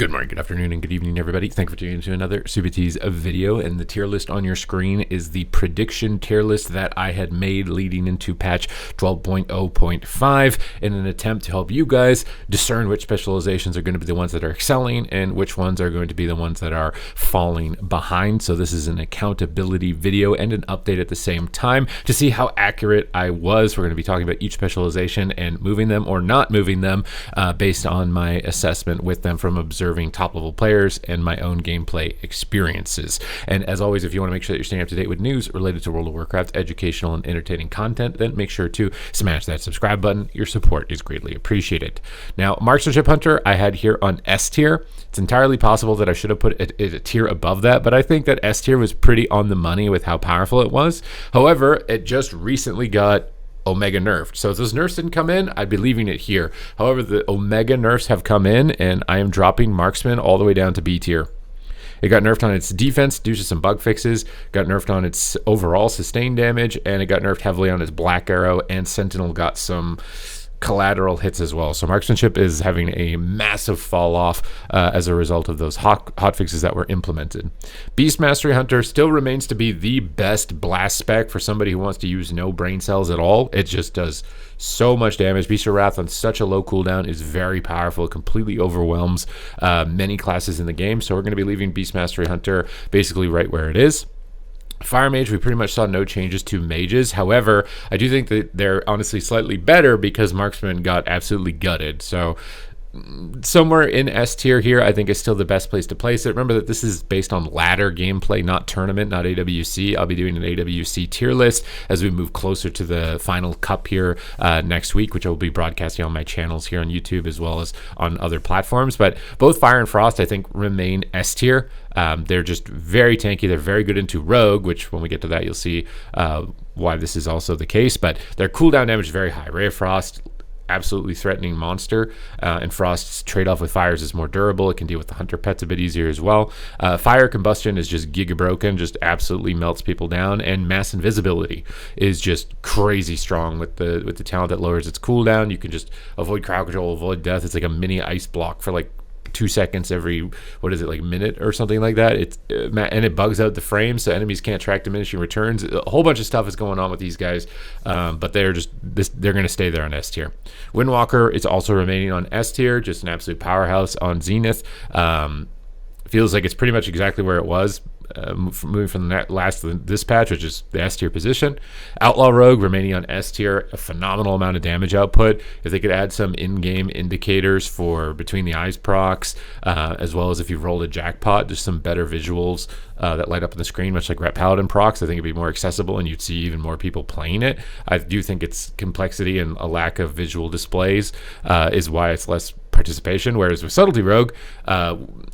Good morning, good afternoon, and good evening, everybody. Thank you for tuning into another Supatease video. And the tier list on your screen is the prediction tier list that I had made leading into patch 12.0.5 in an attempt to help you guys discern which specializations are going to be the ones that are excelling and which ones are going to be the ones that are falling behind. So this is an accountability video and an update at the same time to see how accurate I was. We're going to be talking about each specialization and moving them or not moving them based on my assessment with them from observing top level players and my own gameplay experiences. And as always, if you want to make sure that you're staying up to date with news related to World of Warcraft, educational and entertaining content, then make sure to smash that subscribe button. Your support is greatly appreciated. Now, Marksmanship Hunter I had here on S tier. It's entirely possible that I should have put it a tier above that, but I think that S tier was pretty on the money with how powerful it was. However, it just recently got Omega nerfed. So if those nerfs didn't come in, I'd be leaving it here. However, the Omega nerfs have come in, and I am dropping Marksman all the way down to B tier. It got nerfed on its defense due to some bug fixes, got nerfed on its overall sustained damage, and it got nerfed heavily on its Black Arrow, and Sentinel got some collateral hits as well. So Marksmanship is having a massive fall off as a result of those hot fixes that were implemented. Beast Mastery Hunter still remains to be the best blast spec for somebody who wants to use no brain cells at all. It just does so much damage. Beast of Wrath on such a low cooldown is very powerful. It completely overwhelms many classes in the game. So we're going to be leaving Beast Mastery Hunter basically right where it is. Fire Mage, we pretty much saw no changes to mages. However, I do think that they're honestly slightly better because Marksman got absolutely gutted. So somewhere in S tier here, I think is still the best place to place it. Remember that this is based on ladder gameplay, not tournament, not AWC. I'll be doing an AWC tier list as we move closer to the final cup here next week, which I will be broadcasting on my channels here on YouTube as well as on other platforms. But both Fire and Frost, I think, remain S tier. They're just very tanky. They're very good into Rogue, which when we get to that, you'll see why this is also the case. But their cooldown damage is very high. Ray of Frost, absolutely threatening monster, and Frost's trade-off with Fires is more durable. It can deal with the Hunter pets a bit easier as well. Fire Combustion is just giga broken, just absolutely melts people down, and Mass Invisibility is just crazy strong with the talent that lowers its cooldown. You can just avoid crowd control, avoid death. It's like a mini ice block for like 2 seconds every, what is it, like minute or something like that. And it bugs out the frame, so enemies can't track diminishing returns. A whole bunch of stuff is going on with these guys, but they're going to stay there on S tier. Windwalker is also remaining on S tier, just an absolute powerhouse on Zenith. Feels like it's pretty much exactly where it was. Moving from the last of this patch, which is the S tier position. Outlaw Rogue remaining on S tier, a phenomenal amount of damage output. If they could add some in-game indicators for between the eyes procs, as well as if you rolled a jackpot, just some better visuals that light up on the screen, much like Ret Paladin procs, I think it'd be more accessible and you'd see even more people playing it. I do think its complexity and a lack of visual displays is why it's less participation, whereas with Subtlety Rogue,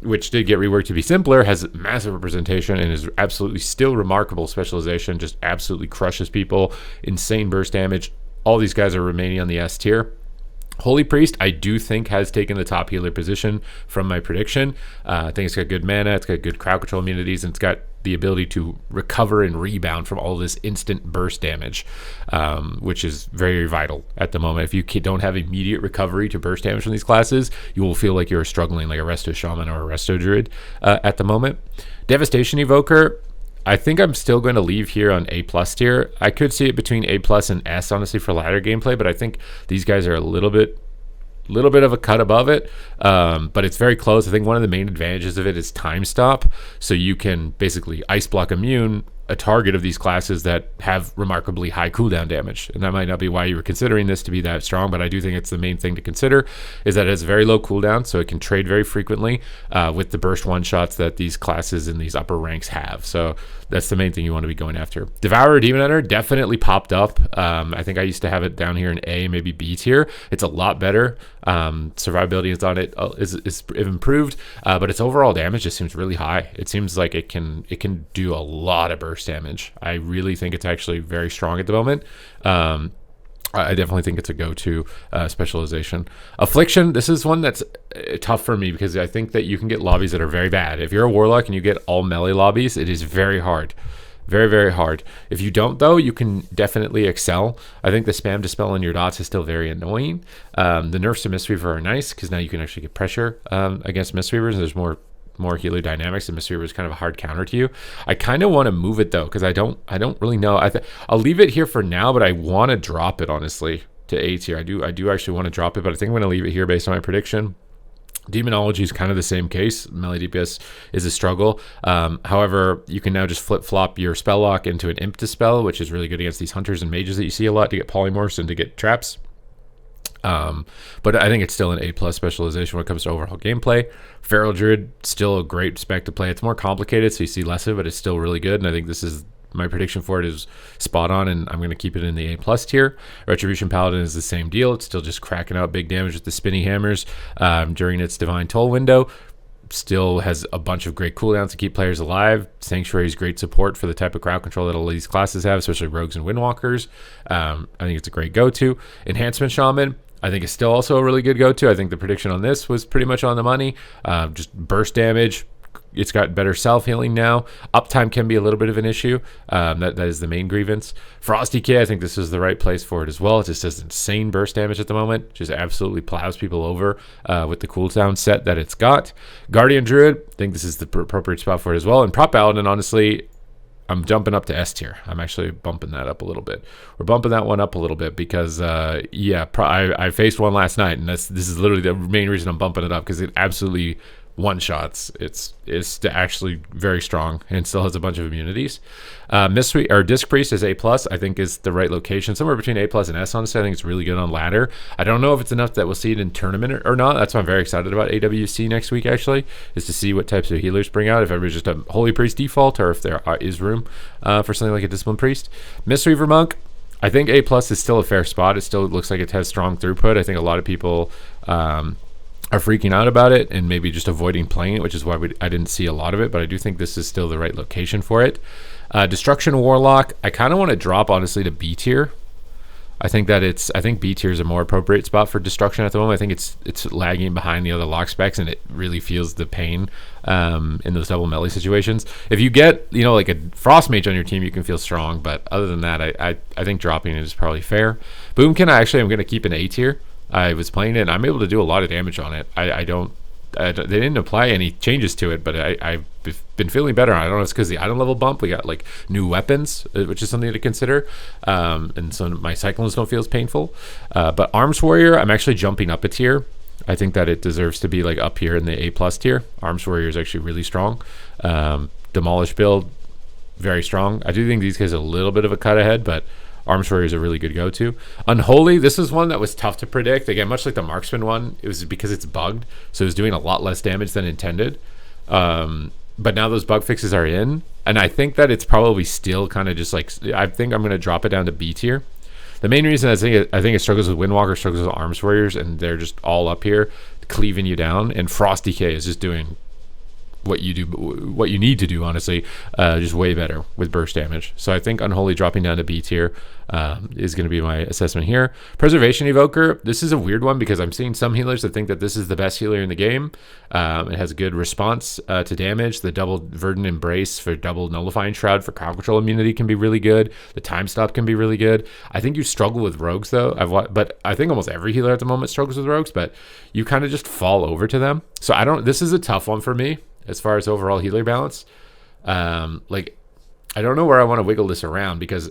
which did get reworked to be simpler, has massive representation and is absolutely still remarkable specialization, just absolutely crushes people, insane burst damage. All these guys are remaining on the S tier. Holy Priest, I do think, has taken the top healer position from my prediction. I think it's got good mana, it's got good crowd control immunities, and it's got the ability to recover and rebound from all this instant burst damage, which is very vital at the moment. If you don't have immediate recovery to burst damage from these classes, you will feel like you're struggling like a Resto Shaman or a Resto Druid at the moment. Devastation Evoker, I think I'm still going to leave here on A+ tier. I could see it between A+ and S, honestly, for ladder gameplay, but I think these guys are a little bit of a cut above it, but it's very close. I think one of the main advantages of it is time stop, so you can basically ice block immune a target of these classes that have remarkably high cooldown damage. And that might not be why you were considering this to be that strong, but I do think it's the main thing to consider, is that it has very low cooldown, so it can trade very frequently with the burst one-shots that these classes in these upper ranks have. So that's the main thing you want to be going after. Devourer Demon Hunter definitely popped up. I think I used to have it down here in A, maybe B tier. It's a lot better. Survivability is on it is improved, but its overall damage just seems really high. It seems like it can do a lot of burst damage. I really think it's actually very strong at the moment. I definitely think it's a go-to specialization. Affliction, this is one that's tough for me because I think that you can get lobbies that are very bad. If you're a warlock and you get all melee lobbies, it is very hard. Very, very hard. If you don't, though, you can definitely excel. I think the spam dispel on your dots is still very annoying. The nerfs to Mistweaver are nice because now you can actually get pressure against Mistweavers. There's more healer dynamics, and Mistweaver is kind of a hard counter to you. I kind of want to move it though because I don't really know. I'll leave it here for now, but I want to drop it honestly to A tier. I do actually want to drop it, but I think I'm going to leave it here based on my prediction. Demonology is kind of the same case. Melee DPS is a struggle. However, you can now just flip-flop your spell lock into an imp dispel, which is really good against these hunters and mages that you see a lot to get polymorphs and to get traps. But I think it's still an A+ specialization when it comes to overall gameplay. Feral Druid, still a great spec to play. It's more complicated, so you see less of it, but it's still really good, and I think this is my prediction for it is spot on, and I'm going to keep it in the A+ tier. Retribution Paladin is the same deal. It's still just cracking out big damage with the spinny hammers during its Divine Toll window. Still has a bunch of great cooldowns to keep players alive. Sanctuary is great support for the type of crowd control that all these classes have, especially rogues and windwalkers. I think it's a great go-to. Enhancement Shaman, I think it's still also a really good go-to. I think the prediction on this was pretty much on the money. Just burst damage. It's got better self-healing now. Uptime can be a little bit of an issue. That is the main grievance. Frosty K, I think this is the right place for it as well. It just does insane burst damage at the moment. Just absolutely plows people over with the cooldown set that it's got. Guardian Druid, I think this is the appropriate spot for it as well. And Prop Paladin, honestly, I'm jumping up to S tier. I'm actually bumping that up a little bit. We're bumping that one up a little bit because, I faced one last night, and this is literally the main reason I'm bumping it up because it absolutely one-shots. It's actually very strong and still has a bunch of immunities. Mystery or Disc Priest is A+, I think is the right location. Somewhere between A+ and S, honestly. I think it's really good on ladder. I don't know if it's enough that we'll see it in tournament or not. That's why I'm very excited about AWC next week, actually, is to see what types of healers bring out, if everybody's just a Holy Priest default or if there is room for something like a Discipline Priest. Mistweaver Monk, I think A+ is still a fair spot. It still looks like it has strong throughput. I think a lot of people are freaking out about it and maybe just avoiding playing it, which is why I didn't see a lot of it, but I do think this is still the right location for it. Destruction Warlock, I kind of want to drop, honestly, to B tier. I think B tier is a more appropriate spot for Destruction at the moment. I think it's lagging behind the other lock specs, and it really feels the pain in those double melee situations. If you get, like a Frost Mage on your team, you can feel strong, but other than that, I think dropping it is probably fair. Boomkin, I'm going to keep an A tier. I was playing it, and I'm able to do a lot of damage on it. They didn't apply any changes to it, but I've been feeling better. I don't know if it's because the item level bump. We got like new weapons, which is something to consider. And so my cyclones don't feel as painful. But Arms Warrior, I'm actually jumping up a tier. I think that it deserves to be like up here in the A+ tier. Arms Warrior is actually really strong. Demolish build, very strong. I do think these guys are a little bit of a cut ahead, but Arms Warrior is a really good go-to. Unholy, this is one that was tough to predict. Again, much like the Marksman one, it was because it's bugged, so it was doing a lot less damage than intended. But now those bug fixes are in, and I think that it's probably still kind of just like, I think I'm going to drop it down to B tier. The main reason I think it struggles with Windwalker, struggles with Arms Warriors, and they're just all up here cleaving you down, and Frosty K is just doing what you need to do, honestly, just way better with burst damage. So I think Unholy dropping down to B tier is going to be my assessment here. Preservation Evoker, this is a weird one because I'm seeing some healers that think that this is the best healer in the game. It has a good response to damage. The double Verdant Embrace for double Nullifying Shroud for crowd control immunity can be really good. The time stop can be really good. I think you struggle with rogues though. But I think almost every healer at the moment struggles with rogues, but you kind of just fall over to them. So this is a tough one for me as far as overall healer balance. I don't know where I want to wiggle this around because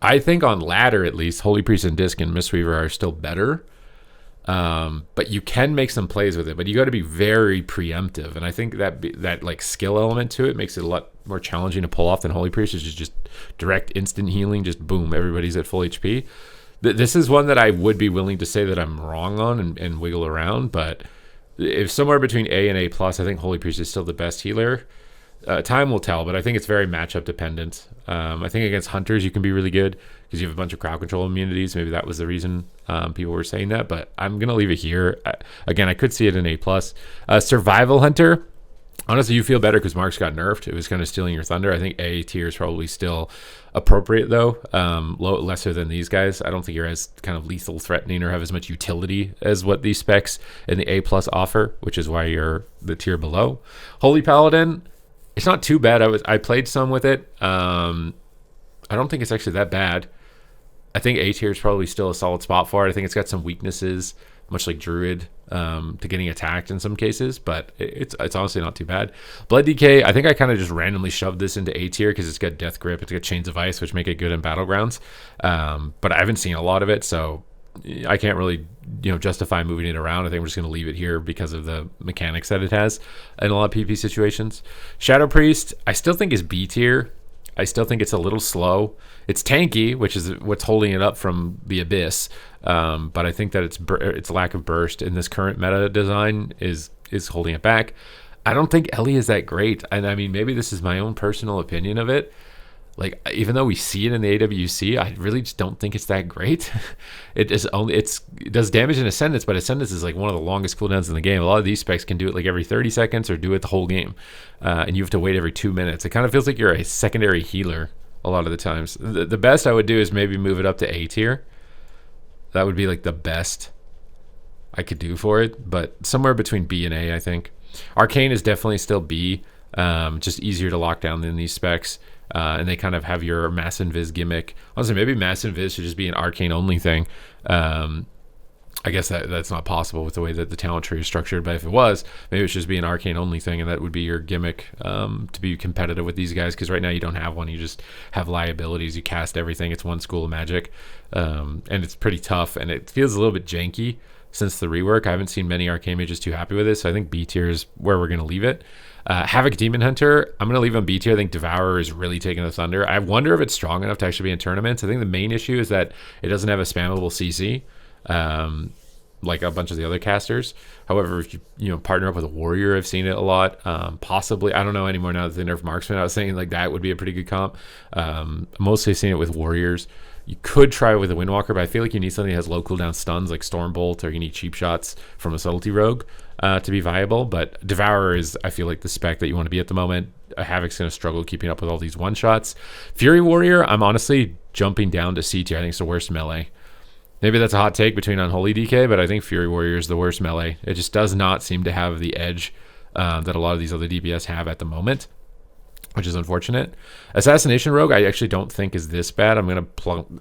I think on ladder, at least, Holy Priest and Disc and Mistweaver are still better. But you can make some plays with it, but you got to be very preemptive. And I think that like skill element to it makes it a lot more challenging to pull off than Holy Priest, which is just direct instant healing. Just boom, everybody's at full HP. This is one that I would be willing to say that I'm wrong on and wiggle around, but if somewhere between A and A+, I think Holy Priest is still the best healer. Time will tell, but I think it's very matchup dependent. I think against Hunters you can be really good because you have a bunch of crowd control immunities. Maybe that was the reason people were saying that, but I'm going to leave it here. Again, I could see it in A+. Survival Hunter, honestly, you feel better because Marks got nerfed. It was kind of stealing your thunder. I think A tier is probably still appropriate though, lesser than these guys. I don't think you're as kind of lethal threatening or have as much utility as what these specs in the A+ offer, which is why you're the tier below. Holy Paladin, It's not too bad. I played some with it. I don't think it's actually that bad. I think A tier is probably still a solid spot for it. I think it's got some weaknesses, much like Druid, to getting attacked in some cases, but it's honestly not too bad. Blood DK, I think I kind of just randomly shoved this into A tier because it's got Death Grip, it's got Chains of Ice, which make it good in Battlegrounds. But I haven't seen a lot of it, so I can't really justify moving it around. I think we're just going to leave it here because of the mechanics that it has in a lot of PvP situations. Shadow Priest, I still think is B tier. I still think it's a little slow. It's tanky, which is what's holding it up from the Abyss. But I think that its lack of burst in this current meta design is holding it back. I don't think Ellie is that great. And I mean, maybe this is my own personal opinion of it. Like, even though we see it in the AWC, I really just don't think it's that great. It does damage in Ascendance, but Ascendance is like one of the longest cooldowns in the game. A lot of these specs can do it like every 30 seconds or do it the whole game. And you have to wait every 2 minutes. It kind of feels like you're a secondary healer a lot of the times. The best I would do is maybe move it up to A tier. That would be like the best I could do for it, but somewhere between B and A, I think. Arcane is definitely still B, just easier to lock down than these specs. And they kind of have your Mass Invis gimmick. Honestly, maybe Mass Invis should just be an Arcane only thing. I guess that's not possible with the way that the talent tree is structured, but if it was, maybe it should just be an Arcane only thing, and that would be your gimmick to be competitive with these guys, because right now you don't have one. You just have liabilities. You cast everything. It's one school of magic, and it's pretty tough, and it feels a little bit janky since the rework. I haven't seen many Arcane mages too happy with it, so I think B tier is where we're going to leave it. Havoc Demon Hunter, I'm going to leave on B tier. I think Devourer is really taking the thunder. I wonder if it's strong enough to actually be in tournaments. I think the main issue is that it doesn't have a spammable CC, like a bunch of the other casters. However, if you partner up with a Warrior, I've seen it a lot. Possibly, I don't know anymore now that they nerf Marksman. I was saying like that would be a pretty good comp. Mostly seeing it with Warriors. You could try it with a Windwalker, but I feel like you need something that has low cooldown stuns like Stormbolt, or you need cheap shots from a Subtlety Rogue to be viable. But Devourer is, I feel like, the spec that you want to be at the moment. Havoc's going to struggle keeping up with all these one-shots. Fury Warrior, I'm honestly jumping down to C tier. I think it's the worst melee. Maybe that's a hot take between Unholy DK, but I think Fury Warrior is the worst melee. It just does not seem to have the edge that a lot of these other DPS have at the moment, which is unfortunate. Assassination Rogue, I actually don't think is this bad. I'm going to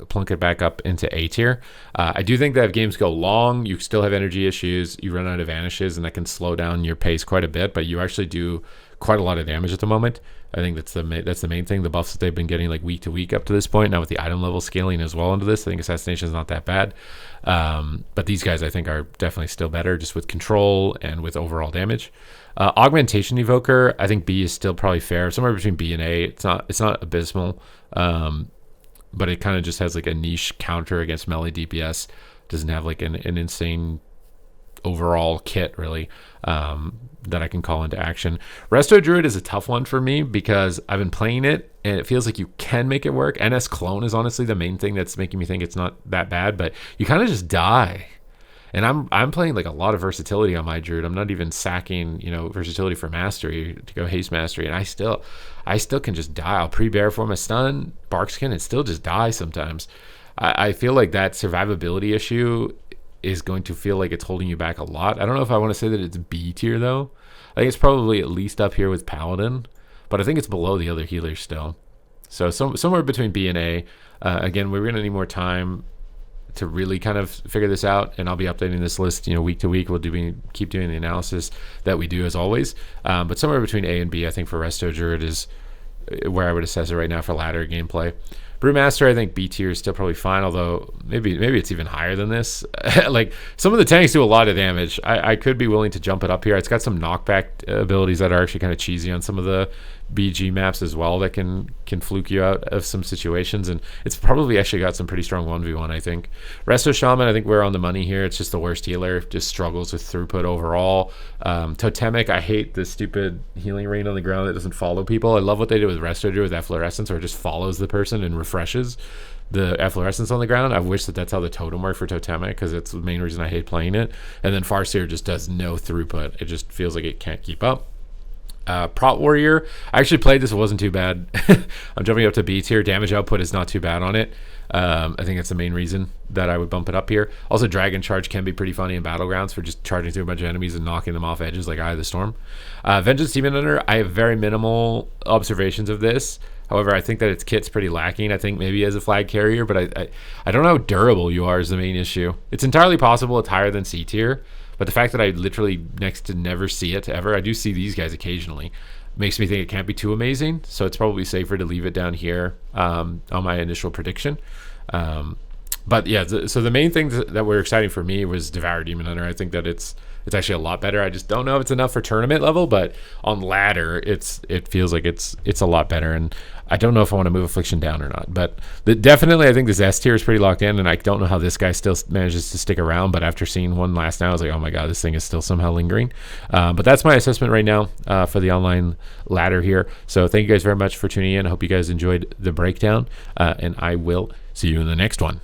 plunk it back up into A tier. I do think that if games go long, you still have energy issues, you run out of vanishes, and that can slow down your pace quite a bit, but you actually do quite a lot of damage at the moment. I think that's the main thing. The buffs that they've been getting like week to week up to this point, now with the item level scaling as well into this, I think Assassination is not that bad. But these guys I think are definitely still better just with control and with overall damage. Augmentation Evoker, I think B is still probably fair, somewhere between B and A. It's not abysmal, but it kind of just has like a niche counter against melee DPS. Doesn't have like an insane overall kit really that I can call into action. Resto Druid is a tough one for me because I've been playing it and it feels like you can make it work. NS Clone is honestly the main thing that's making me think it's not that bad, but you kind of just die. And I'm playing like a lot of versatility on my Druid. I'm not even sacking, versatility for mastery to go haste mastery, and I still can just die. I'll pre-bear for my stun, Barkskin, and still just die sometimes. I feel like that survivability issue is going to feel like it's holding you back a lot. I don't know if I want to say that it's B tier though. I think it's probably at least up here with Paladin, but I think it's below the other healers still. So somewhere between B and A. Again, we're going to need more time to really kind of figure this out, and I'll be updating this list week to week. We'll keep doing the analysis that we do as always, but somewhere between A and B I think for Resto Druid is where I would assess it right now for ladder gameplay. Brewmaster, I think B tier is still probably fine, although maybe it's even higher than this. Like, some of the tanks do a lot of damage. I could be willing to jump it up here. It's got some knockback abilities that are actually kind of cheesy on some of the BG maps as well that can fluke you out of some situations, and it's probably actually got some pretty strong 1v1, I think. Resto Shaman, I think we're on the money here. It's just the worst healer, just struggles with throughput overall. Totemic, I hate the stupid healing rain on the ground that doesn't follow people. I love what they did with Resto Druid with Efflorescence, where it just follows the person and refreshes the efflorescence on the ground. I wish that's how the totem worked for Totemic, because it's the main reason I hate playing it. And then Farseer just does no throughput. It just feels like it can't keep up. Prot Warrior, I actually played this. It wasn't too bad. I'm jumping up to B tier. Damage output is not too bad on it. I think that's the main reason that I would bump it up here. Also, Dragon Charge can be pretty funny in Battlegrounds for just charging through a bunch of enemies and knocking them off edges like Eye of the Storm. Vengeance Demon Hunter, I have very minimal observations of this. However, I think that its kit's pretty lacking. I think maybe as a flag carrier, but I don't know how durable you are is the main issue. It's entirely possible it's higher than C tier, but the fact that I literally next to never see it ever, I do see these guys occasionally, makes me think it can't be too amazing. So it's probably safer to leave it down here on my initial prediction. But yeah, so the main things that were exciting for me was Devour Demon Hunter. I think that it's actually a lot better. I just don't know if it's enough for tournament level, but on ladder, it feels like it's a lot better. And I don't know if I want to move Affliction down or not. But definitely, I think this S tier is pretty locked in, and I don't know how this guy still manages to stick around. But after seeing one last night, I was like, oh my god, this thing is still somehow lingering. But that's my assessment right now for the online ladder here. So thank you guys very much for tuning in. I hope you guys enjoyed the breakdown, and I will see you in the next one.